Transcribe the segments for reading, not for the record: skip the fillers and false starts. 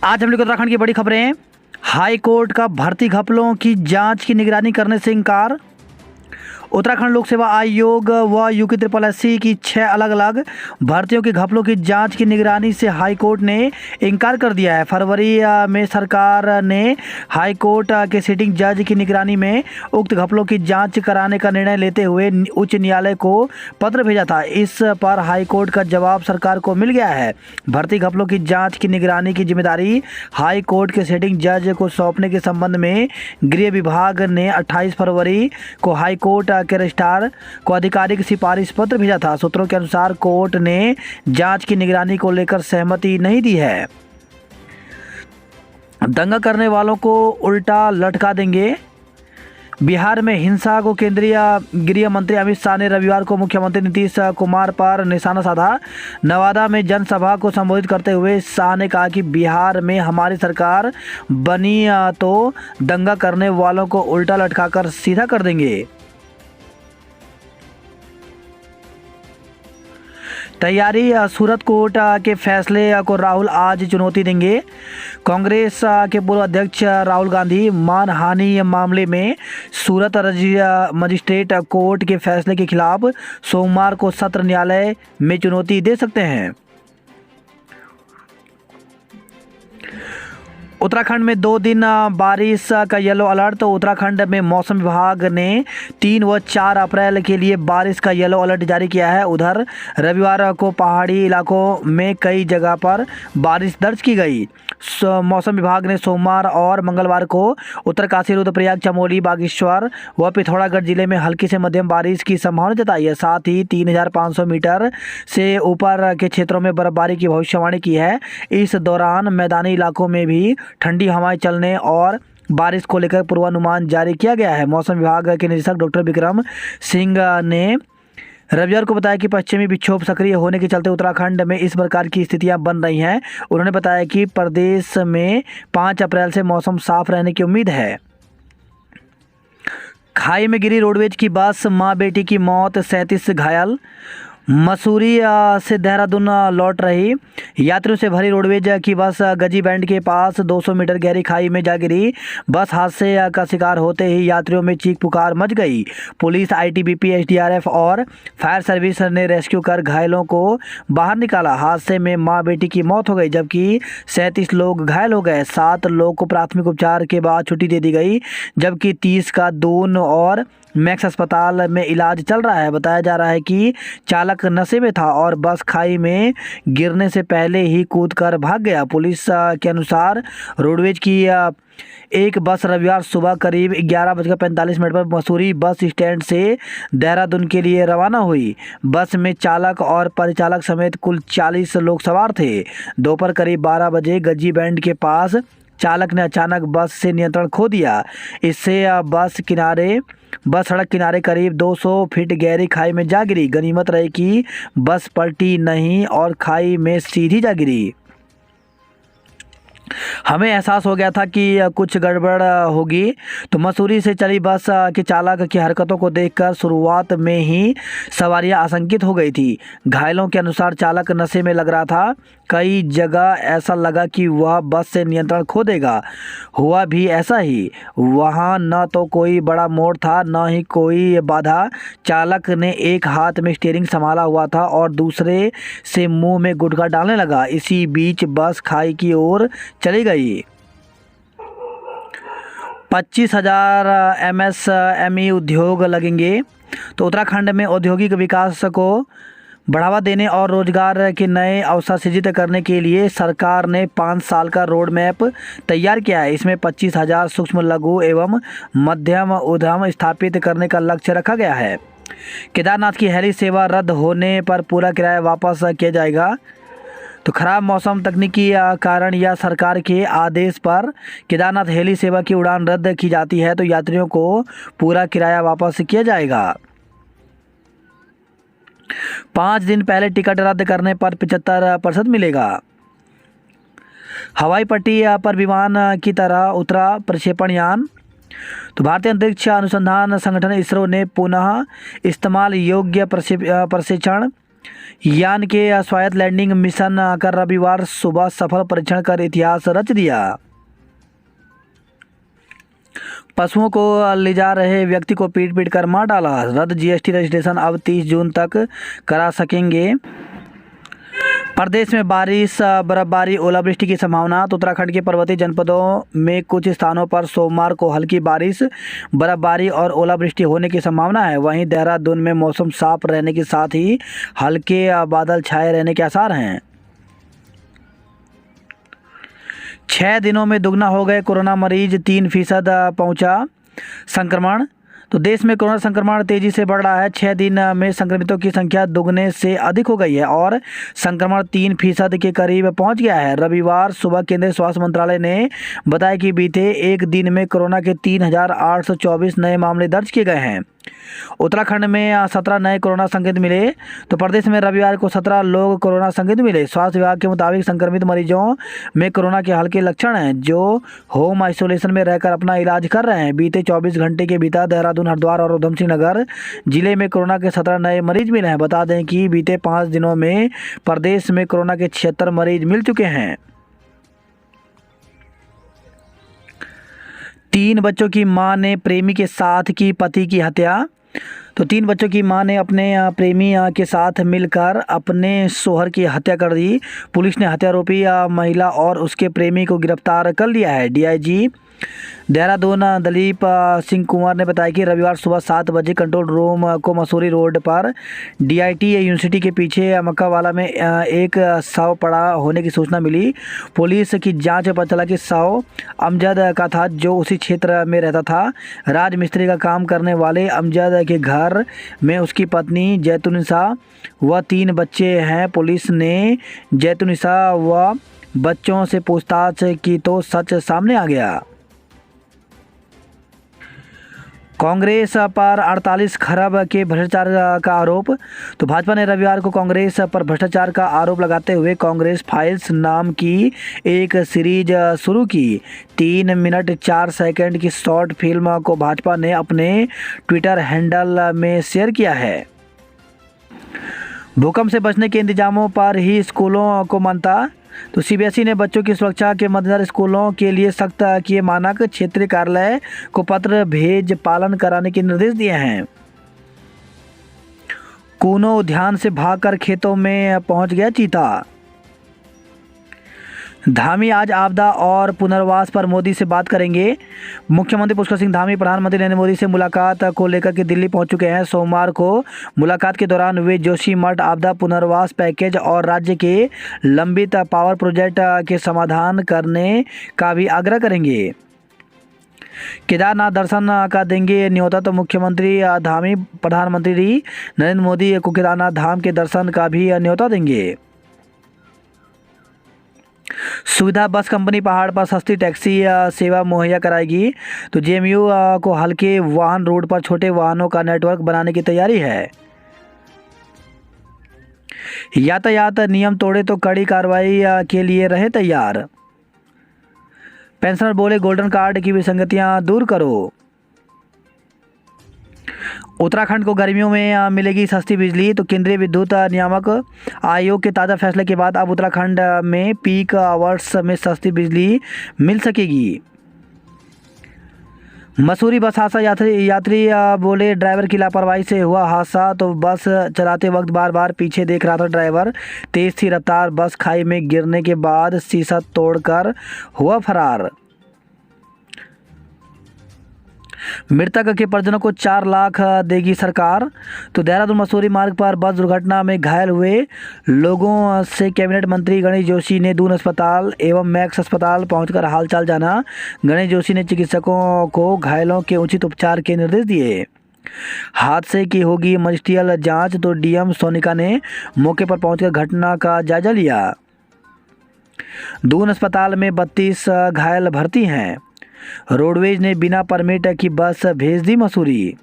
आज हम लोग उत्तराखंड की बड़ी खबरें। हाई कोर्ट का भर्ती घपलों की जांच की निगरानी करने से इनकार। उत्तराखंड लोक सेवा आयोग व UPSSC की 6 अलग अलग भर्तियों के घपलों की जांच की निगरानी से हाई कोर्ट ने इनकार कर दिया है। फरवरी में सरकार ने हाई कोर्ट के सिटिंग जज की निगरानी में उक्त घपलों की जांच कराने का निर्णय लेते हुए उच्च न्यायालय को पत्र भेजा था। इस पर हाई कोर्ट का जवाब सरकार को मिल गया है। भर्ती घपलों की जांच की निगरानी की जिम्मेदारी हाई कोर्ट के सिटिंग जज को सौंपने के संबंध में गृह विभाग ने 28 फरवरी को हाई कोर्ट के रजिस्ट्रार को आधिकारिक सिफारिश पत्र भेजा था। सूत्रों के अनुसार कोर्ट ने जांच की निगरानी को लेकर सहमति नहीं दी है। दंगा करने वालों को उल्टा लटका देंगे। बिहार में हिंसा को केंद्रीय गृह मंत्री अमित शाह ने रविवार को मुख्यमंत्री नीतीश कुमार पर निशाना साधा। नवादा में जनसभा को संबोधित करते हुए शाह ने कहा कि बिहार में हमारी सरकार बनी तो दंगा करने वालों को उल्टा लटकाकर सीधा कर देंगे। तैयारी। सूरत कोर्ट के फैसले को राहुल आज चुनौती देंगे। कांग्रेस के पूर्व अध्यक्ष राहुल गांधी मानहानि मामले में सूरत मजिस्ट्रेट कोर्ट के फैसले के खिलाफ सोमवार को सत्र न्यायालय में चुनौती दे सकते हैं। उत्तराखंड में 2 दिन बारिश का येलो अलर्ट। तो उत्तराखंड में मौसम विभाग ने 3 व 4 अप्रैल के लिए बारिश का येलो अलर्ट जारी किया है। उधर रविवार को पहाड़ी इलाकों में कई जगह पर बारिश दर्ज की गई। मौसम विभाग ने सोमवार और मंगलवार को उत्तरकाशी, रुद्रप्रयाग, चमोली, बागेश्वर व पिथौरागढ़ जिले में हल्की से मध्यम बारिश की संभावना जताई है। साथ ही 3500 मीटर से ऊपर के क्षेत्रों में बर्फबारी की भविष्यवाणी की है। इस दौरान मैदानी इलाकों में भी ठंडी हवाएं चलने और बारिश को लेकर पूर्वानुमान जारी किया गया है। मौसम विभाग के निदेशक डॉक्टर विक्रम सिंह ने रविवार को बताया कि पश्चिमी विक्षोभ सक्रिय होने के चलते उत्तराखंड में इस प्रकार की स्थितियां बन रही हैं। उन्होंने बताया कि प्रदेश में 5 अप्रैल से मौसम साफ रहने की उम्मीद है। खाई में गिरी रोडवेज की बस, मां बेटी की मौत, 37 घायल। मसूरी से देहरादून लौट रही यात्रियों से भरी रोडवेज की बस गजी बैंड के पास 200 मीटर गहरी खाई में जा गिरी। बस हादसे का शिकार होते ही यात्रियों में चीख पुकार मच गई। पुलिस, ITBP, SDRF और फायर सर्विस ने रेस्क्यू कर घायलों को बाहर निकाला। हादसे में मां बेटी की मौत हो गई जबकि 37 लोग घायल हो गए। 7 लोग को प्राथमिक उपचार के बाद छुट्टी दे दी गई जबकि 30 का दून और मैक्स अस्पताल में इलाज चल रहा है। बताया जा रहा है कि चालक नशे में था और बस खाई में गिरने से पहले ही कूदकर भाग गया। पुलिस के अनुसार रोडवेज की एक बस रविवार सुबह करीब 11:45 पर मसूरी बस स्टैंड से देहरादून के लिए रवाना हुई। बस में चालक और परिचालक समेत कुल 40 लोग सवार थे। दोपहर करीब 12 बजे गजी बैंड के पास चालक ने अचानक बस से नियंत्रण खो दिया। इससे बस सड़क किनारे करीब 200 फीट गहरी खाई में जा गिरी। गनीमत रही कि बस पलटी नहीं और खाई में सीधी जा गिरी। हमें एहसास हो गया था कि कुछ गड़बड़ होगी। तो मसूरी से चली बस के चालक की हरकतों को देखकर शुरुआत में ही सवारियां आशंकित हो गई थी। घायलों के अनुसार चालक नशे में लग रहा था। कई जगह ऐसा लगा कि वह बस से नियंत्रण खो देगा। हुआ भी ऐसा ही। वहां न तो कोई बड़ा मोड़ था न ही कोई बाधा। चालक ने एक हाथ में स्टीयरिंग संभाला हुआ था और दूसरे से मुंह में गुटखा डालने लगा। इसी बीच बस खाई की ओर चली गई। 25,000 MSME उद्योग लगेंगे। तो उत्तराखंड में औद्योगिक विकास को बढ़ावा देने और रोजगार के नए अवसर सृजित करने के लिए सरकार ने 5 साल का रोड मैप तैयार किया है। इसमें 25,000 सूक्ष्म, लघु एवं मध्यम उद्यम स्थापित करने का लक्ष्य रखा गया है। केदारनाथ की हेली सेवा रद्द होने पर पूरा किराया वापस किया जाएगा। तो खराब मौसम, तकनीकी कारण या सरकार के आदेश पर केदारनाथ हेली सेवा की उड़ान रद्द की जाती है तो यात्रियों को पूरा किराया वापस किया जाएगा। 5 दिन पहले टिकट रद्द करने पर 75% मिलेगा। हवाई पट्टी पर विमान की तरह उतरा प्रक्षेपण यान। तो भारतीय अंतरिक्ष अनुसंधान संगठन इसरो ने पुनः इस्तेमाल योग्य प्रक्षेपण यान के स्वायत्त लैंडिंग मिशन कर रविवार सुबह सफल परीक्षण कर इतिहास रच दिया। पशुओं को ले जा रहे व्यक्ति को पीट पीट कर मार डाला। रद्द जीएसटी रजिस्ट्रेशन अब 30 जून तक करा सकेंगे। प्रदेश में बारिश, बर्फबारी, ओलावृष्टि की संभावना। तो उत्तराखंड के पर्वतीय जनपदों में कुछ स्थानों पर सोमवार को हल्की बारिश, बर्फबारी और ओलावृष्टि होने की संभावना है। वहीं देहरादून में मौसम साफ रहने के साथ ही हल्के बादल छाए रहने के आसार हैं। 6 दिनों में दुगना हो गए कोरोना मरीज, 3% पहुंचा संक्रमण। तो देश में कोरोना संक्रमण तेजी से बढ़ रहा है। 6 दिन में संक्रमितों की संख्या दुगने से अधिक हो गई है और संक्रमण 3% के करीब पहुंच गया है। रविवार सुबह केंद्रीय स्वास्थ्य मंत्रालय ने बताया कि बीते एक दिन में कोरोना के 3,824 नए मामले दर्ज किए गए हैं। उत्तराखंड में 17 नए कोरोना संक्रमित मिले। तो प्रदेश में रविवार को 17 लोग कोरोना संक्रमित मिले। स्वास्थ्य विभाग के मुताबिक संक्रमित मरीजों में कोरोना के हल्के लक्षण हैं, जो होम आइसोलेशन में रहकर अपना इलाज कर रहे हैं। बीते 24 घंटे के भीतर देहरादून, हरिद्वार और उधम सिंह नगर जिले में कोरोना के 17 नए मरीज मिले हैं। बता दें कि बीते 5 दिनों में प्रदेश में कोरोना के 76 मरीज मिल चुके हैं। 3 बच्चों की मां ने प्रेमी के साथ की पति की हत्या। तो 3 बच्चों की मां ने अपने प्रेमी के साथ मिलकर अपने शोहर की हत्या कर दी। पुलिस ने हत्यारोपी महिला और उसके प्रेमी को गिरफ्तार कर लिया है। डीआईजी देहरादून दलीप सिंह कुमार ने बताया कि रविवार सुबह 7 बजे कंट्रोल रूम को मसूरी रोड पर डीआईटी यूनिवर्सिटी के पीछे मक्कावाला में एक शव पड़ा होने की सूचना मिली। पुलिस की जांच में पता चला कि शव अमजद का था, जो उसी क्षेत्र में रहता था। राज मिस्त्री का काम करने वाले अमजद के घर में उसकी पत्नी जैतुनिसा व 3 बच्चे हैं। पुलिस ने जैतुनिसा व बच्चों से पूछताछ की तो सच सामने आ गया। कांग्रेस पर 48 खरब के भ्रष्टाचार का आरोप। तो भाजपा ने रविवार को कांग्रेस पर भ्रष्टाचार का आरोप लगाते हुए कांग्रेस फाइल्स नाम की एक सीरीज शुरू की। 3 मिनट 4 सेकंड की शॉर्ट फिल्म को भाजपा ने अपने ट्विटर हैंडल में शेयर किया है। भूकंप से बचने के इंतजामों पर ही स्कूलों को मानता। तो सीबीएसई ने बच्चों की सुरक्षा के मद्देनजर स्कूलों के लिए सख्त किए मानक। क्षेत्रीय कार्यालय को पत्र भेज पालन कराने के निर्देश दिए हैं। कूनो उद्यान से भागकर खेतों में पहुंच गया चीता। धामी आज आपदा और पुनर्वास पर मोदी से बात करेंगे। मुख्यमंत्री पुष्कर सिंह धामी प्रधानमंत्री नरेंद्र मोदी से मुलाकात को लेकर के दिल्ली पहुंच चुके हैं। सोमवार को मुलाकात के दौरान वे जोशीमठ आपदा पुनर्वास पैकेज और राज्य के लंबित पावर प्रोजेक्ट के समाधान करने का भी आग्रह करेंगे। केदारनाथ दर्शन का देंगे न्योता। तो मुख्यमंत्री धामी प्रधानमंत्री नरेंद्र मोदी को केदारनाथ धाम के दर्शन का भी न्योता देंगे। सुविधा बस कंपनी पहाड़ पर सस्ती टैक्सी सेवा मुहैया कराएगी। तो जेएमयू को हल्के वाहन रोड पर छोटे वाहनों का नेटवर्क बनाने की तैयारी है। यातायात नियम तोड़े तो कड़ी कार्रवाई के लिए रहे तैयार। पेंशनर बोले गोल्डन कार्ड की विसंगतियां दूर करो। उत्तराखंड को गर्मियों में मिलेगी सस्ती बिजली। तो केंद्रीय विद्युत नियामक आयोग के ताज़ा फैसले के बाद अब उत्तराखंड में पीक आवर्स में सस्ती बिजली मिल सकेगी। मसूरी बस हादसा, यात्री बोले ड्राइवर की लापरवाही से हुआ हादसा। तो बस चलाते वक्त बार बार पीछे देख रहा था ड्राइवर। तेज थी रफ्तार बस खाई में गिरने के बाद शीशा तोड़कर हुआ फरार। मृतक के परिजनों को 4 लाख देगी सरकार। तो देहरादून मसूरी मार्ग पर बस दुर्घटना में घायल हुए लोगों से कैबिनेट मंत्री गणेश जोशी ने दून अस्पताल एवं मैक्स अस्पताल पहुंचकर हालचाल जाना। गणेश जोशी ने चिकित्सकों को घायलों के उचित उपचार के निर्देश दिए। हादसे की होगी मजिस्ट्रियल जांच। तो डीएम सोनिका ने मौके पर पहुंचकर घटना का जायजा लिया। दून अस्पताल में 32 घायल भर्ती हैं। रोडवेज ने बिना परमिट की बस भेज दी मसूरी।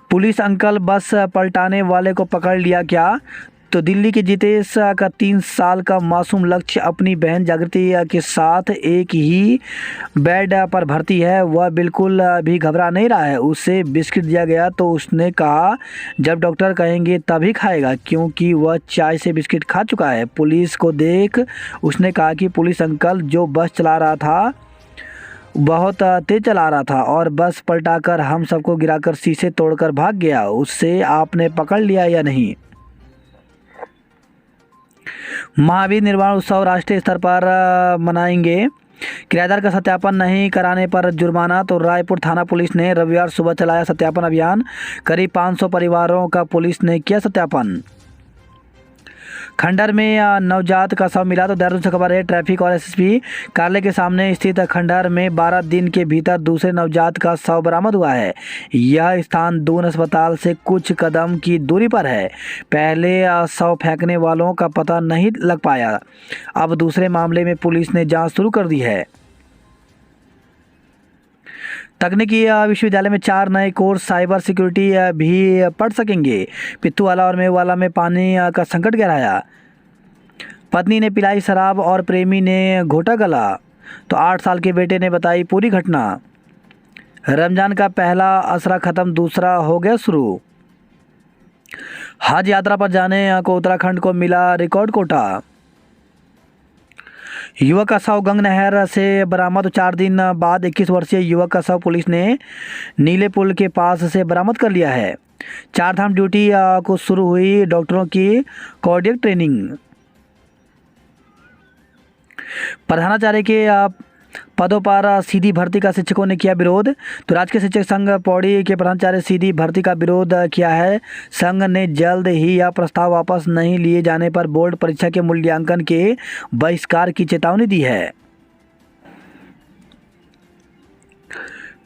पुलिस अंकल बस पलटाने वाले को पकड़ लिया क्या। तो दिल्ली के जितेश का 3 साल का मासूम लक्ष्य अपनी बहन जागृति के साथ एक ही बेड पर भर्ती है। वह बिल्कुल भी घबरा नहीं रहा है। उसे बिस्किट दिया गया तो उसने कहा जब डॉक्टर कहेंगे तभी खाएगा, क्योंकि वह चाय से बिस्किट खा चुका है। पुलिस को देख उसने कहा कि पुलिस अंकल, जो बस चला रहा था बहुत तेज चला रहा था और बस पलटाकर हम सबको गिराकर शीशे तोड़कर भाग गया। उससे आपने पकड़ लिया या नहीं? महावीर निर्वाण उत्सव राष्ट्रीय स्तर पर मनाएंगे। किराएदार का सत्यापन नहीं कराने पर जुर्माना। तो रायपुर थाना पुलिस ने रविवार सुबह चलाया सत्यापन अभियान। करीब 500 परिवारों का पुलिस ने किया सत्यापन। खंडहर में नवजात का शव मिला। तो देहरादून से खबर है। ट्रैफिक और एसएसपी कार्यालय के सामने स्थित खंडहर में 12 दिन के भीतर दूसरे नवजात का शव बरामद हुआ है। यह स्थान दून अस्पताल से कुछ कदम की दूरी पर है। पहले शव फेंकने वालों का पता नहीं लग पाया। अब दूसरे मामले में पुलिस ने जांच शुरू कर दी है। तकनीकी विश्वविद्यालय में 4 नए कोर्स साइबर सिक्योरिटी भी पढ़ सकेंगे। पित्तूवाला और मेवाला में पानी का संकट गहराया। पत्नी ने पिलाई शराब और प्रेमी ने घोटा गला। तो 8 साल के बेटे ने बताई पूरी घटना। रमजान का पहला असरा खत्म, दूसरा हो गया शुरू। हज यात्रा पर जाने को उत्तराखंड को मिला रिकॉर्ड कोटा। युवक का शव गंग नहर से बरामद। 4 दिन बाद 21 वर्षीय युवक का शव पुलिस ने नीले पुल के पास से बरामद कर लिया है। 4 धाम ड्यूटी को शुरू हुई डॉक्टरों की कार्डियक ट्रेनिंग। प्रधानाचार्य के पदों पर सीधी भर्ती का शिक्षकों ने किया विरोध। तो राजकीय शिक्षक संघ पौड़ी के प्रधानाचार्य सीधी भर्ती का विरोध किया है। संघ ने जल्द ही यह प्रस्ताव वापस नहीं लिए जाने पर बोर्ड परीक्षा के मूल्यांकन के बहिष्कार की चेतावनी दी है।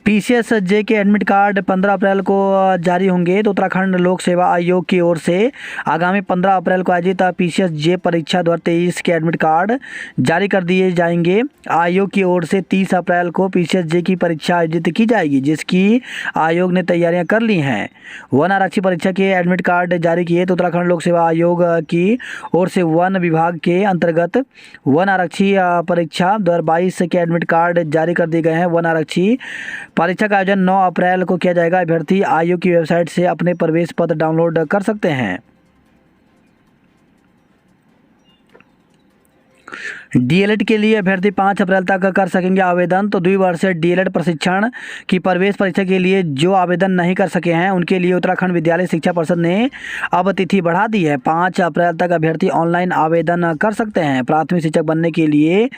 पीसीएस जे के एडमिट कार्ड 15 अप्रैल को जारी होंगे। तो उत्तराखंड लोक सेवा आयोग की ओर से आगामी 15 अप्रैल को आयोजित पीसीएस जे परीक्षा 2023 के एडमिट कार्ड जारी कर दिए जाएंगे। आयोग की ओर से 30 अप्रैल को पीसीएस जे की परीक्षा आयोजित की जाएगी, जिसकी आयोग ने तैयारियां कर ली हैं। वन आरक्षी परीक्षा के एडमिट कार्ड जारी किए। तो उत्तराखंड लोक सेवा आयोग की ओर से वन विभाग के अंतर्गत वन आरक्षी परीक्षा 2022 के एडमिट कार्ड जारी कर दिए गए हैं। वन आरक्षी परीक्षा का आयोजन 9 अप्रैल को किया जाएगा। अभ्यर्थी आयोग की वेबसाइट से अपने प्रवेश पत्र डाउनलोड कर सकते हैं। डीएलएड के लिए अभ्यर्थी 5 अप्रैल तक कर सकेंगे आवेदन। तो द्विवर्षीय डीएलएड प्रशिक्षण की प्रवेश परीक्षा के लिए जो आवेदन नहीं कर सके हैं उनके लिए उत्तराखंड विद्यालय शिक्षा परिषद ने अब तिथि बढ़ा दी है। 5 अप्रैल तक अभ्यर्थी ऑनलाइन आवेदन कर सकते हैं। प्राथमिक शिक्षक बनने के लिए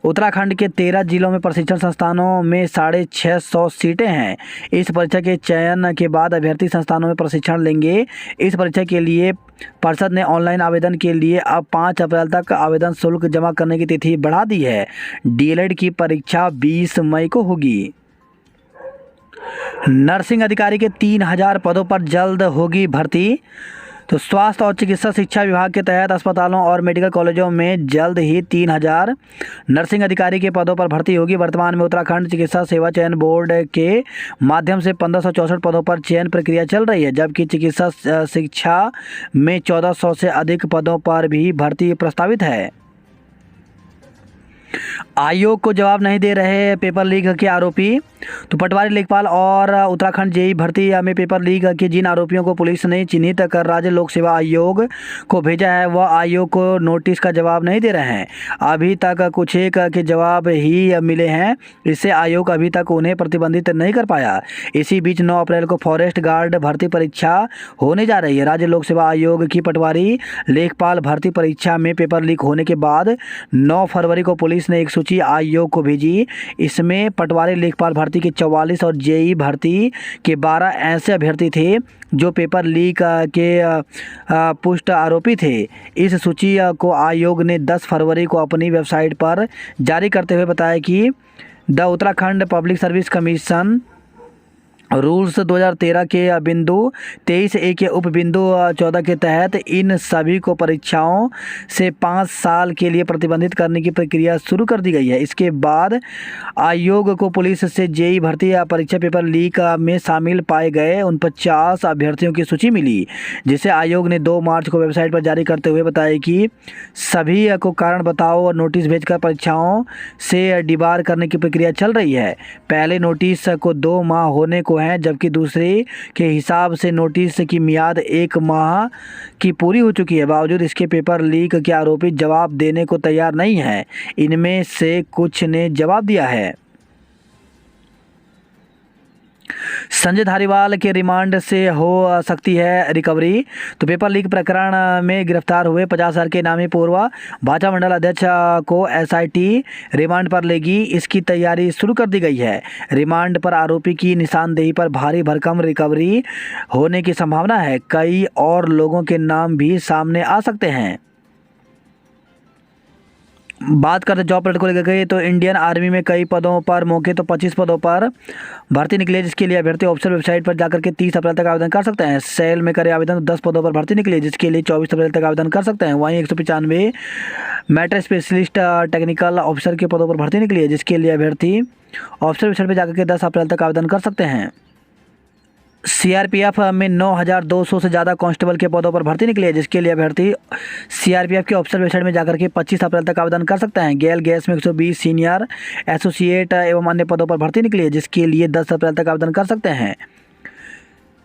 उत्तराखंड के 13 जिलों में प्रशिक्षण संस्थानों में 650 सीटें हैं। इस परीक्षा के चयन के बाद अभ्यर्थी संस्थानों में प्रशिक्षण लेंगे। इस परीक्षा के लिए परिषद ने ऑनलाइन आवेदन के लिए अब 5 अप्रैल तक आवेदन शुल्क जमा करने की तिथि बढ़ा दी है। डीएलएड की परीक्षा 20 मई को होगी। नर्सिंग अधिकारी के 3000 पदों पर जल्द होगी भर्ती। तो स्वास्थ्य और चिकित्सा शिक्षा विभाग के तहत अस्पतालों और मेडिकल कॉलेजों में जल्द ही 3000 नर्सिंग अधिकारी के पदों पर भर्ती होगी। वर्तमान में उत्तराखंड चिकित्सा सेवा चयन बोर्ड के माध्यम से 1564 पदों पर चयन प्रक्रिया चल रही है, जबकि चिकित्सा शिक्षा में 1400 से अधिक पदों पर भी भर्ती प्रस्तावित है। आयोग को जवाब नहीं दे रहे पेपर लीक के आरोपी। तो पटवारी लेखपाल और उत्तराखंड जेई भर्ती में पेपर लीक के जिन आरोपियों को पुलिस ने चिन्हित कर राज्य लोक सेवा आयोग को भेजा है, वह आयोग को नोटिस का जवाब नहीं दे रहे हैं। अभी तक कुछ एक के जवाब ही मिले हैं। इससे आयोग अभी तक उन्हें प्रतिबंधित नहीं कर पाया। इसी बीच 9 अप्रैल को फॉरेस्ट गार्ड भर्ती परीक्षा होने जा रही है। राज्य लोक सेवा आयोग की पटवारी लेखपाल भर्ती परीक्षा में पेपर लीक होने के बाद 9 फरवरी को पुलिस ने एक सूची आयोग को भेजी। इसमें पटवारी लेखपाल भर्ती के 44 और जेई भर्ती के 12 ऐसे अभ्यर्थी थे जो पेपर लीक के पुष्ट आरोपी थे। इस सूची को आयोग ने 10 फरवरी को अपनी वेबसाइट पर जारी करते हुए बताया कि the Uttarakhand public service commission rules 2013 के बिंदु 23A के उप बिंदु 14 के तहत इन सभी को परीक्षाओं से 5 साल के लिए प्रतिबंधित करने की प्रक्रिया शुरू कर दी गई है। इसके बाद आयोग को पुलिस से जेईई भर्ती परीक्षा पेपर लीक में शामिल पाए गए 49 अभ्यर्थियों की सूची मिली, जिसे आयोग ने 2 मार्च को वेबसाइट पर जारी करते हुए बताया कि सभी को कारण बताओ और नोटिस भेजकर परीक्षाओं से डिबार करने की प्रक्रिया चल रही है। पहले नोटिस को 2 माह होने को हैं, जबकि दूसरे के हिसाब से नोटिस की मियाद 1 माह की पूरी हो चुकी है। बावजूद इसके पेपर लीक के आरोपी जवाब देने को तैयार नहीं है। इनमें से कुछ ने जवाब दिया है। संजय धारीवाल के रिमांड से हो सकती है रिकवरी। तो पेपर लीक प्रकरण में गिरफ्तार हुए 50,000 के इनामी पूर्व भाजपा मंडल अध्यक्ष को एसआईटी रिमांड पर लेगी। इसकी तैयारी शुरू कर दी गई है। रिमांड पर आरोपी की निशानदेही पर भारी भरकम रिकवरी होने की संभावना है। कई और लोगों के नाम भी सामने आ सकते हैं। बात करते जॉब पोर्टल को लेकर गए तो इंडियन आर्मी में कई पदों पर मौके तो 25 पदों पर भर्ती निकली है, जिसके लिए अभ्यर्थी ऑफिशियल वेबसाइट पर जाकर के 30 अप्रैल तक आवेदन कर सकते हैं। सेल में करे आवेदन 10 पदों पर भर्ती निकली है, जिसके लिए 24 अप्रैल तक आवेदन कर सकते हैं। वहीं 195 मैटर स्पेशलिस्ट टेक्निकल ऑफिसर के पदों पर भर्ती निकली है, जिसके लिए अभ्यर्थी ऑफिशियल वेबसाइट पर जाकर के 10 अप्रैल तक आवेदन कर सकते हैं। सीआरपीएफ में 9,200 से ज़्यादा कांस्टेबल के पदों पर भर्ती निकली है, जिसके लिए अभ्यर्थी सीआरपीएफ के ऑफिशियल वेबसाइट में जाकर के 25 अप्रैल तक आवेदन कर सकते हैं। गेल गैस में 120 सीनियर एसोसिएट एवं अन्य पदों पर भर्ती निकली है, जिसके लिए 10 अप्रैल तक आवेदन कर सकते हैं।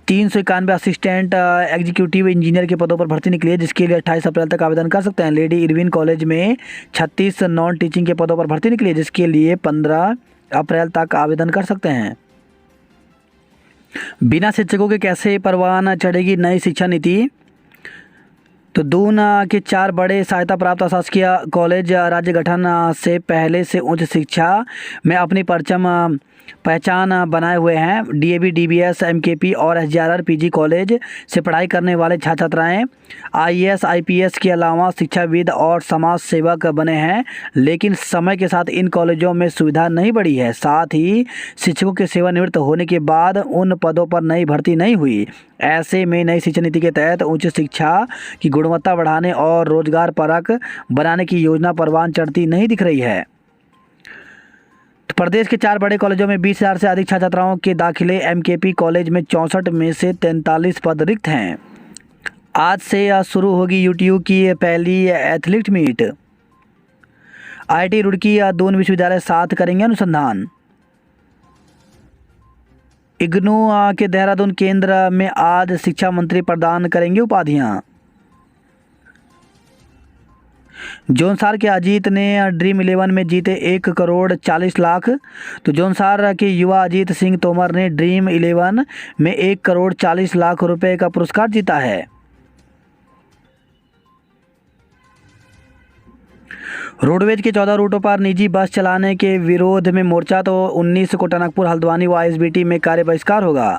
391 असिस्टेंट एग्जीक्यूटिव इंजीनियर के पदों पर भर्ती निकली है, जिसके लिए 28 अप्रैल तक आवेदन कर सकते हैं। लेडी इरविन कॉलेज में 36 नॉन टीचिंग के पदों पर भर्ती निकली है, जिसके लिए 15 अप्रैल तक आवेदन कर सकते हैं। बिना शिक्षकों के कैसे परवान चढ़ेगी नई शिक्षा नीति। तो दून के 4 बड़े सहायता प्राप्त शासकीय कॉलेज राज्य गठन से पहले से उच्च शिक्षा में अपनी परचम पहचान बनाए हुए हैं। डीएवी, डीबीएस, एमकेपी और एसजीआरआर पीजी कॉलेज से पढ़ाई करने वाले छात्र छात्राएं आईएएस, आईपीएस के अलावा शिक्षाविद और समाज सेवक बने हैं, लेकिन समय के साथ इन कॉलेजों में सुविधा नहीं बढ़ी है। साथ ही शिक्षकों के सेवानिवृत्त होने के बाद उन पदों पर नई भर्ती नहीं हुई। ऐसे में नई शिक्षा नीति के तहत उच्च शिक्षा की गुणवत्ता बढ़ाने और रोजगार परक बनाने की योजना परवान चढ़ती नहीं दिख रही है। तो प्रदेश के 4 बड़े कॉलेजों में 20,000 से अधिक छात्र छात्राओं के दाखिले। एमकेपी कॉलेज में 64 में से 43 पद रिक्त हैं। आज से शुरू होगी यूट्यूब की पहली एथलीट मीट। आईआईटी रुड़की या दून विश्वविद्यालय साथ करेंगे अनुसंधान। इग्नू के देहरादून केंद्र में आज शिक्षा मंत्री प्रदान करेंगे उपाधियां। जौनसार के अजीत ने ड्रीम 11 में जीते 1 करोड़ 40 लाख। तो जौनसार के युवा अजीत सिंह तोमर ने ड्रीम 11 में 1 करोड़ 40 लाख रुपए का पुरस्कार जीता है। रोडवेज के 14 रूटों पर निजी बस चलाने के विरोध में मोर्चा। तो 19 को टनकपुर, हल्द्वानी व आईएसबीटी में कार्य बहिष्कार होगा।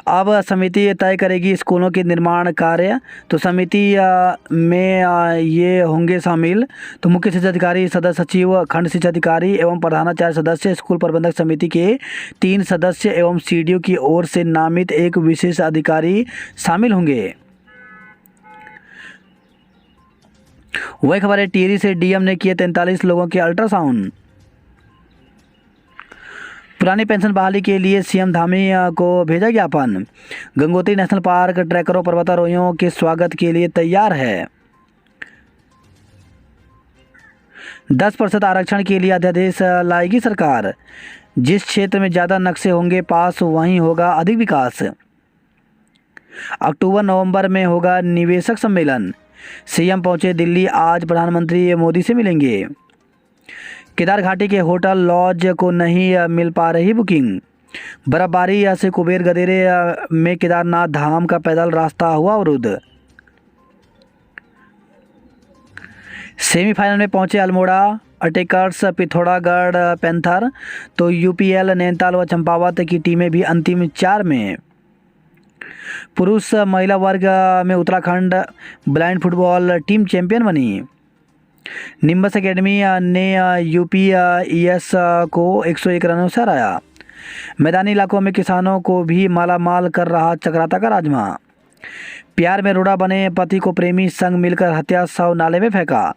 अब समिति तय करेगी स्कूलों के निर्माण कार्य। तो समिति में ये होंगे शामिल तो मुख्य शिक्षा अधिकारी, सदस्य सचिव, खंड शिक्षा अधिकारी एवं प्रधानाचार्य सदस्य, स्कूल प्रबंधक समिति के 3 सदस्य एवं सीडीओ की ओर से नामित एक विशेष अधिकारी शामिल होंगे। वही खबर है, टिहरी से डीएम ने किए 43 लोगों के अल्ट्रासाउंड। पुरानी पेंशन बहाली के लिए सीएम धामी को भेजा ज्ञापन। गंगोत्री नेशनल पार्क ट्रैकरों पर्वतारोहियों के स्वागत के लिए तैयार है। 10% आरक्षण के लिए अध्यादेश लाएगी सरकार। जिस क्षेत्र में ज़्यादा नक्शे होंगे पास वहीं होगा अधिक विकास। अक्टूबर-नवंबर में होगा निवेशक सम्मेलन। सीएम पहुंचे दिल्ली, आज प्रधानमंत्री मोदी से मिलेंगे। केदार घाटी के होटल लॉज को नहीं मिल पा रही बुकिंग। बर्फबारी से कुबेर गदेरे में केदारनाथ धाम का पैदल रास्ता हुआ अवरुद्ध। सेमीफाइनल में पहुंचे अल्मोड़ा अटैकर्स, पिथौरागढ़ पैंथर। तो यूपीएल, नैनीताल व चंपावत की टीमें भी अंतिम 4 में। पुरुष महिला वर्ग में Uttarakhand blind football team champion बनी। निम्बस एकेडमी ने यूपीईएस को 101 रनों से हराया। मैदानी इलाकों में किसानों को भी मालामाल कर रहा चक्राता का राजमा। प्यार में रूड़ा बने पति को प्रेमी संग मिलकर हत्या, शव नाले में फेंका।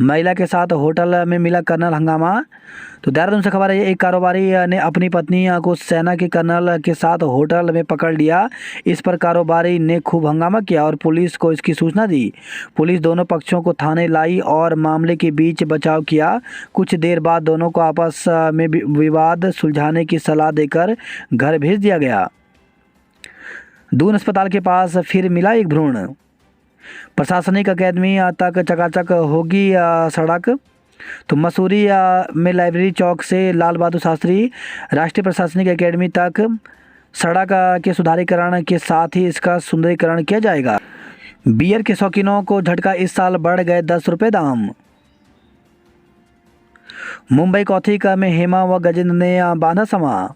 महिला के साथ होटल में मिला कर्नल हंगामा। तो देहरादून से खबर है, एक कारोबारी ने अपनी पत्नी को सेना के कर्नल के साथ होटल में पकड़ लिया। इस पर कारोबारी ने खूब हंगामा किया और पुलिस को इसकी सूचना दी। पुलिस दोनों पक्षों को थाने लाई और मामले के बीच बचाव किया। कुछ देर बाद दोनों को आपस में विवाद सुलझाने की सलाह देकर घर भेज दिया गया। दून अस्पताल के पास फिर मिला एक भ्रूण। प्रशासनिक अकेडमी तक चकाचक होगी सड़क। तो मसूरी में लाइब्रेरी चौक से लाल बहादुर शास्त्री राष्ट्रीय प्रशासनिक अकेडमी तक सड़क के सुधारीकरण के साथ ही इसका सुंदरीकरण किया जाएगा। बियर के शौकीनों को झटका, इस साल बढ़ गए 10 रुपये दाम। मुंबई कौथिक में हेमा व गजेंद्र ने बांधा समा।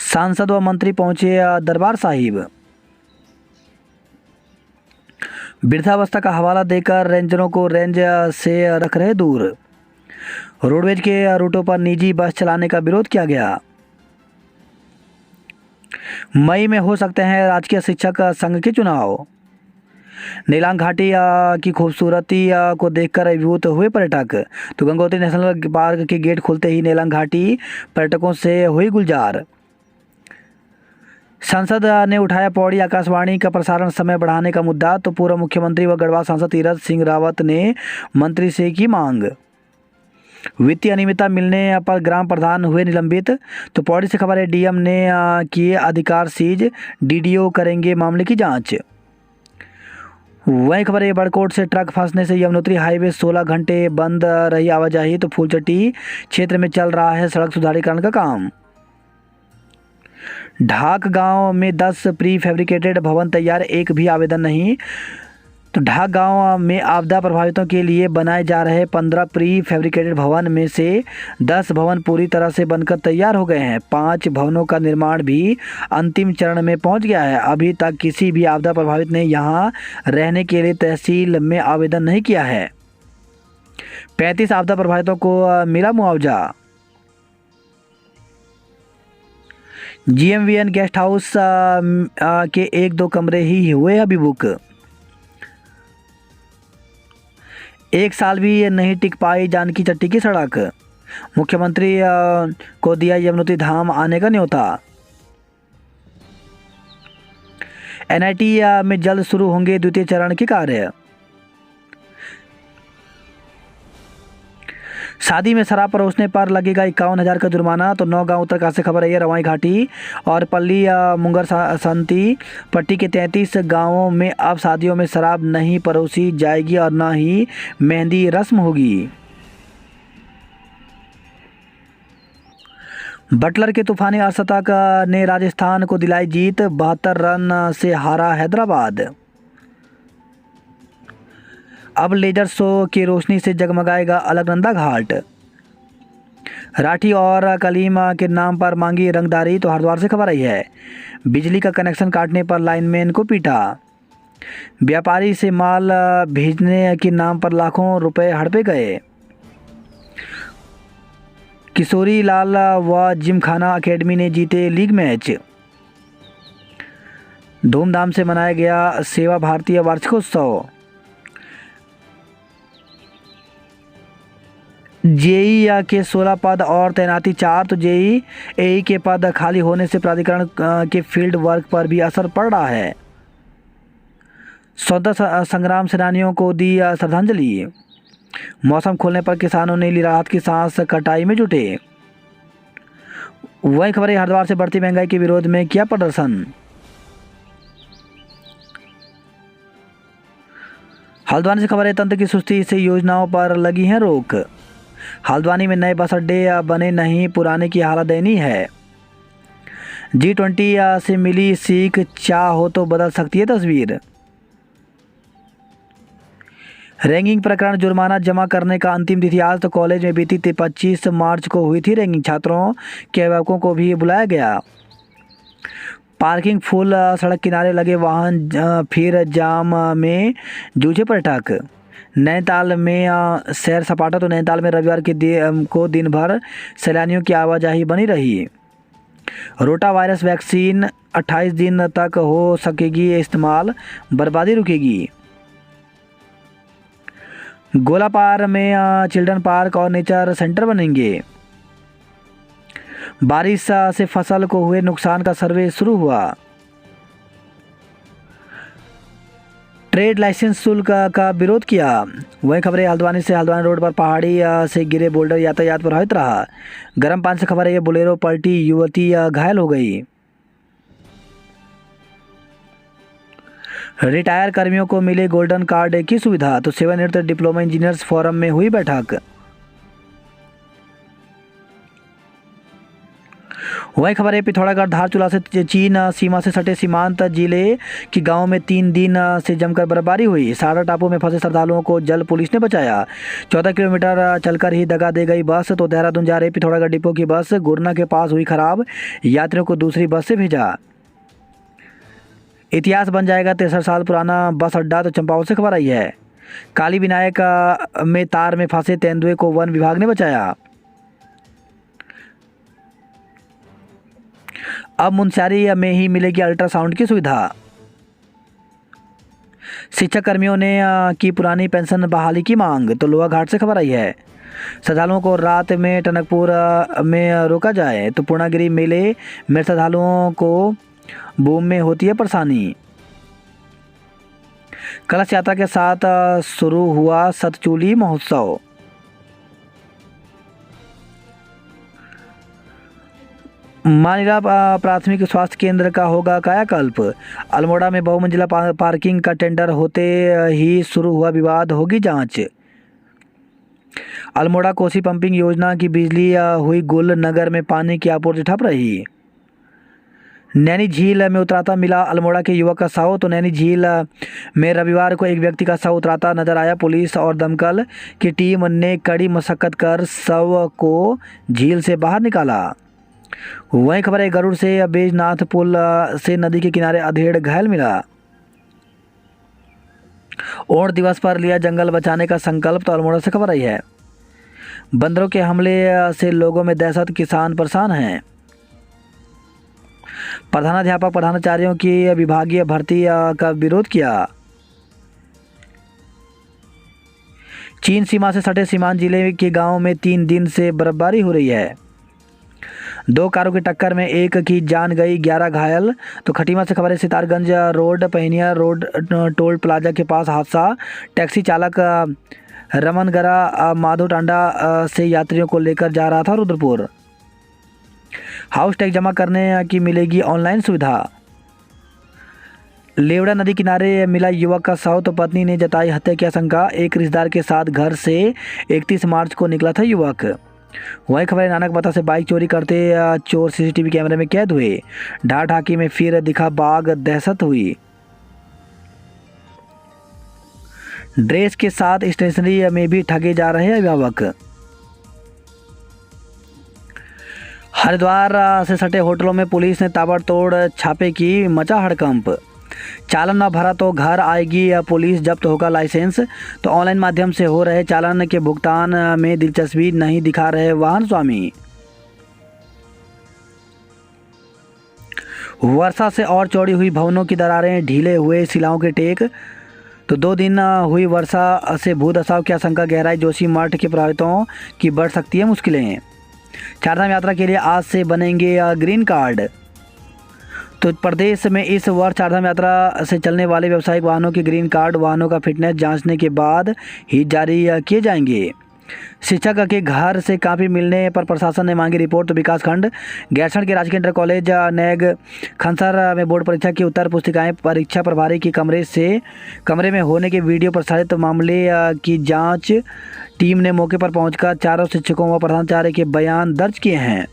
सांसद व मंत्री पहुंचे दरबार साहिब। वृद्धावस्था का हवाला देकर रेंजरों को रेंज से रख रहे दूर। रोडवेज के रूटों पर निजी बस चलाने का विरोध किया गया। मई में हो सकते हैं राजकीय शिक्षक संघ के चुनाव। नीलांग घाटी की खूबसूरती को देखकर अभिभूत हुए पर्यटक। तो गंगोत्री नेशनल पार्क के गेट खुलते ही नीलांग घाटी पर्यटकों से हुई गुलजार। संसद ने उठाया पौड़ी आकाशवाणी का प्रसारण समय बढ़ाने का मुद्दा। तो पूर्व मुख्यमंत्री व गढ़वा सांसद तीरथ सिंह रावत ने मंत्री से की मांग। वित्तीय अनियमितता मिलने पर ग्राम प्रधान हुए निलंबित। तो पौड़ी से खबर है, डीएम ने किए अधिकार सीज, डीडीओ करेंगे मामले की जांच। वहीं खबर है, बड़कोट से ट्रक फंसने से यमुनोत्री हाईवे 16 घंटे बंद रही आवाजाही। तो फूलचट्टी क्षेत्र में चल रहा है सड़क सुधारीकरण का काम। ढाक गांव में 10 प्री फैब्रिकेटेड भवन तैयार, एक भी आवेदन नहीं। तो ढाक गांव में आपदा प्रभावितों के लिए बनाए जा रहे 15 प्री फैब्रिकेटेड भवन में से 10 भवन पूरी तरह से बनकर तैयार हो गए हैं। 5 भवनों का निर्माण भी अंतिम चरण में पहुंच गया है। अभी तक किसी भी आपदा प्रभावित ने यहां रहने के लिए तहसील में आवेदन नहीं किया है। 35 आपदा प्रभावितों को मिला मुआवजा। GMVN गेस्ट हाउस के 1-2 कमरे ही हुए अभी बुक। 1 साल भी नहीं टिक पाई जानकी चट्टी की सड़क। मुख्यमंत्री को दिया यमुनोत्री धाम आने का न्योता। NIT में जल्द शुरू होंगे द्वितीय चरण के कार्य। शादी में शराब परोसने पर लगेगा 51,000 का जुर्माना। तो 9 गाँव उत्तरकाशी से खबर है, रवाई घाटी और पल्ली मुंगर संती पट्टी के 33 गांवों में अब शादियों में शराब नहीं परोसी जाएगी और न ही मेहंदी रस्म होगी। बटलर के तूफानी अर्शतक ने राजस्थान को दिलाई जीत, 72 रन से हारा हैदराबाद। अब लेजर शो की रोशनी से जगमगाएगा अलकनंदा घाट। राठी और कलीमा के नाम पर मांगी रंगदारी। तो हरिद्वार से खबर आई है, बिजली का कनेक्शन काटने पर लाइनमैन को पीटा। व्यापारी से माल भेजने के नाम पर लाखों रुपए हड़पे गए। किशोरी लाल व जिमखाना अकेडमी ने जीते लीग मैच। धूमधाम से मनाया गया सेवा भारतीय वार्षिकोत्सव। जेई के 16 पद और तैनाती 4। तो जेई के पद खाली होने से प्राधिकरण के फील्ड वर्क पर भी असर पड़ रहा है। स्वतंत्रता संग्राम सेनानियों को दी श्रद्धांजलि। मौसम खुलने पर किसानों ने ली राहत की सांस, कटाई में जुटे। वही खबर है, हरिद्वार से बढ़ती महंगाई के विरोध में किया प्रदर्शन। हल्द्वानी से खबर है, तंत्र की सुस्ती से योजनाओं पर लगी है रोक। हल्द्वानी में नए बस अड्डे बने नहीं, पुराने की हालत दयनीय है। G20 से मिली सीख, चाह हो तो बदल सकती है तस्वीर। रैंकिंग प्रकरण जुर्माना जमा करने का अंतिम तिथि आज। तो कॉलेज में बीती 25 मार्च को हुई थी रैंकिंग। छात्रों के अभिभावकों को भी बुलाया गया। पार्किंग फुल, सड़क किनारे लगे वाहन फिर जाम में जूझे पर्यटक। नैनीताल में सैर सपाटा। तो नैनीताल में रविवार को दिन भर सैलानियों की आवाजाही बनी रही। रोटा वायरस वैक्सीन 28 दिन तक हो सकेगी इस्तेमाल, बर्बादी रुकेगी। गोलापार में चिल्ड्रन पार्क और नेचर सेंटर बनेंगे। बारिश से फसल को हुए नुकसान का सर्वे शुरू हुआ। ट्रेड लाइसेंस शुल्क का विरोध किया। वहीं खबरें हल्द्वानी से। हल्द्वानी रोड पर पहाड़ी से गिरे बोल्डर यातायात प्रभावित रहा। गर्म पानी से खबर है, ये बोलेरो पलटी, युवती घायल हो गई। रिटायर कर्मियों को मिले गोल्डन कार्ड की सुविधा। तो 7th डिप्लोमा इंजीनियर्स फोरम में हुई बैठक। वही खबर है, पिथौरागढ़ धारचूला से चीन सीमा से सटे सीमांत जिले की गांव में 3 दिन से जमकर बर्फबारी हुई। सारा टापू में फंसे श्रद्धालुओं को जल पुलिस ने बचाया। 14 किलोमीटर चलकर ही दगा दे गई बस। तो देहरादून जा रही पिथौरागढ़ डिपो की बस गुरना के पास हुई खराब, यात्रियों को दूसरी बस से भेजा। इतिहास बन जाएगा 63 साल पुराना बस अड्डा। तो चंपावत से खबर आई है। काली विनायक में तार में फंसे तेंदुए को वन विभाग ने बचाया। अब मुनस्यारी में ही मिलेगी अल्ट्रासाउंड की सुविधा। शिक्षक कर्मियों ने की पुरानी पेंशन बहाली की मांग। तो लोहा घाट से खबर आई है। श्रद्धालुओं को रात में टनकपुर में रोका जाए। तो पूर्णागिरी मेले में श्रद्धालुओं को बूम में होती है परेशानी। कलश यात्रा के साथ शुरू हुआ सतचूली महोत्सव। मानिला प्राथमिक स्वास्थ्य केंद्र का होगा कायाकल्प। अल्मोड़ा में बहुमंजिला पार्किंग का टेंडर होते ही शुरू हुआ विवाद, होगी जांच। अल्मोड़ा कोसी पंपिंग योजना की बिजली हुई गुल, नगर में पानी की आपूर्ति ठप रही। नैनी झील में उतराता मिला अल्मोड़ा के युवक का शव। तो नैनी झील में रविवार को एक व्यक्ति का शव उतराता नजर आया। पुलिस और दमकल की टीम ने कड़ी मशक्कत कर शव को झील से बाहर निकाला। वहीं खबर है, गरुड़ से बैजनाथ पुल से नदी के किनारे अधेड़ घायल मिला। ओण दिवस पर लिया जंगल बचाने का संकल्प। तो अल्मोड़ा से खबर आई है। बंदरों के हमले से लोगों में दहशत, किसान परेशान हैं। प्रधानाध्यापक प्रधानाचार्यों की विभागीय भर्ती का विरोध किया। चीन सीमा से सटे सीमांत जिले के गांव में 3 दिन से बर्फबारी हो रही है। 2 कारों की टक्कर में एक की जान गई, 11 घायल। तो खटीमा से खबर है, Sitarganj road Pahiniya road toll plaza के पास हादसा। टैक्सी चालक रमनगरा माधो टांडा से यात्रियों को लेकर जा रहा था रुद्रपुर। हाउस टैक्स जमा करने की मिलेगी ऑनलाइन सुविधा। लेवड़ा नदी किनारे मिला युवक का शव। तो पत्नी ने जताई हत्या की आशंका। एक रिश्तेदार के साथ घर से 31 मार्च को निकला था युवक। वही खबर है, नानक बता से बाइक चोरी करते चोर सीसीटीवी कैमरे में कैद हुए। ढाकी में फिर दिखा बाघ, दहशत हुई। ड्रेस के साथ स्टेशनरी में भी ठगे जा रहे अभिभावक। हरिद्वार से सटे होटलों में पुलिस ने ताबड़तोड़ छापे की, मचा हड़कंप। चालान न भरा तो घर आएगी पुलिस, जब्त होगा लाइसेंस। तो ऑनलाइन माध्यम से हो रहे चालान के भुगतान में दिलचस्पी नहीं दिखा रहे वाहन स्वामी। वर्षा से और चौड़ी हुई भवनों की दरारें, ढीले हुए शिलाओं के टेक। तो 2 दिन हुई वर्षा से भूदशाव की आशंका गहराई। जोशी मठ के प्रभावितों की बढ़ सकती है मुश्किलें। चारधाम यात्रा के लिए आज से बनेंगे ग्रीन कार्ड। तो प्रदेश में इस वर्ष चारधाम यात्रा से चलने वाले व्यावसायिक वाहनों के ग्रीन कार्ड वाहनों का फिटनेस जांचने के बाद ही जारी किए जाएंगे। शिक्षक के घर से कापी मिलने पर प्रशासन ने मांगी रिपोर्ट। तो विकासखंड गैरसैंण के राजकीय इंटर कॉलेज नैग खनसर में बोर्ड परीक्षा की उत्तर पुस्तिकाएं परीक्षा प्रभारी की कमरे में होने के वीडियो प्रसारित मामले की जांच टीम ने मौके पर पहुंचकर चारों शिक्षकों व प्रधानाचार्य के बयान दर्ज किए हैं।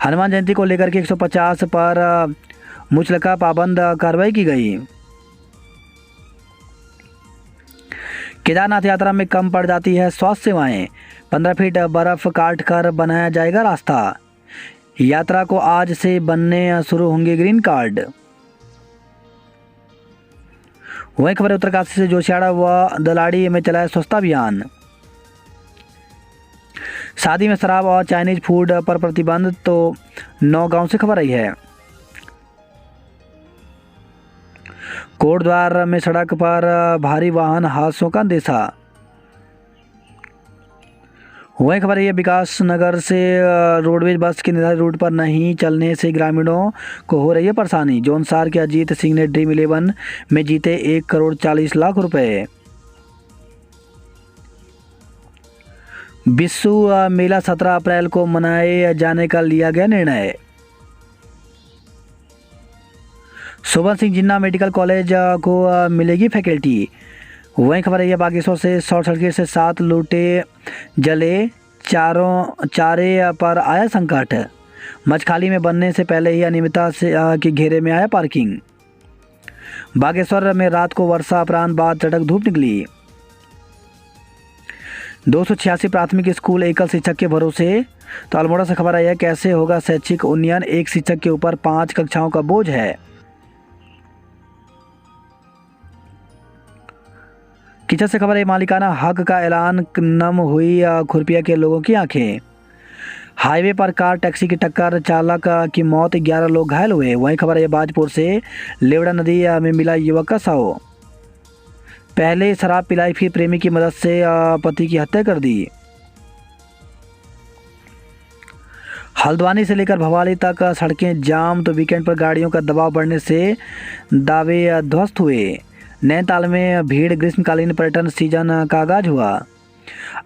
हनुमान जयंती को लेकर के 150 पर मुचलका पाबंद कार्रवाई की गई। केदारनाथ यात्रा में कम पड़ जाती है स्वास्थ्य सेवाएं। 15 फीट बर्फ काट कर बनाया जाएगा रास्ता। यात्रा को आज से बनने शुरू होंगे ग्रीन कार्ड। वहीं खबर है उत्तरकाशी से, जोशियाड़ा व दलाड़ी में चलाया स्वच्छता अभियान। शादी में शराब और चाइनीज फूड पर प्रतिबंध, तो नौगांव से खबर आई है। कोटद्वार में सड़क पर भारी वाहन हादसों का अंदेशा। वहीं खबर है विकास नगर से रोडवेज बस के निर्धारित रूट पर नहीं चलने से ग्रामीणों को हो रही है परेशानी। जौनसार के अजीत सिंह ने ड्रीम 11 में जीते 1,40,00,000 रुपए। विश्व मेला 17 अप्रैल को मनाए जाने का लिया गया निर्णय। शोभन सिंह जिन्ना मेडिकल कॉलेज को मिलेगी फैकल्टी। वहीं खबर है बागेश्वर से, शॉर्ट सर्किट से 7 लूटे जले, चारे पर आया संकट। मचखाली में बनने से पहले ही अनियमितता से के घेरे में आया पार्किंग। बागेश्वर में रात को वर्षा अपराह्न बाद चटक धूप निकली। 286 प्राथमिक स्कूल एकल शिक्षक के भरोसे। तो अल्मोड़ा से खबर आई है, कैसे होगा शैक्षिक उन्नयन, एक शिक्षक के ऊपर 5 कक्षाओं का बोझ है। किचन से खबर है, मालिकाना हक का ऐलान, नम हुई खुरपिया के लोगों की आंखें। हाईवे पर कार टैक्सी की टक्कर, चालक की मौत, 11 लोग घायल हुए। वहीं खबर है बाजपुर से, लेवड़ा नदी में मिला युवक का शव। पहले शराब पिलाई, फिर प्रेमी की मदद से पति की हत्या कर दी। हल्द्वानी से लेकर भवाली तक सड़कें जाम, तो वीकेंड पर गाड़ियों का दबाव बढ़ने से दावे ध्वस्त हुए। नैनीताल में भीड़, ग्रीष्मकालीन पर्यटन सीजन का आगाज हुआ।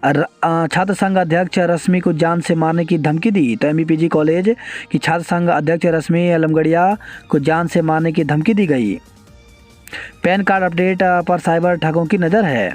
छात्र संघ अध्यक्ष रश्मि को जान से मारने की धमकी दी। तो एमईपीजी कॉलेज की छात्र संघ अध्यक्ष रश्मि लमगड़िया को जान से मारने की धमकी दी गई। पैन कार्ड अपडेट पर साइबर ठगों की नज़र है।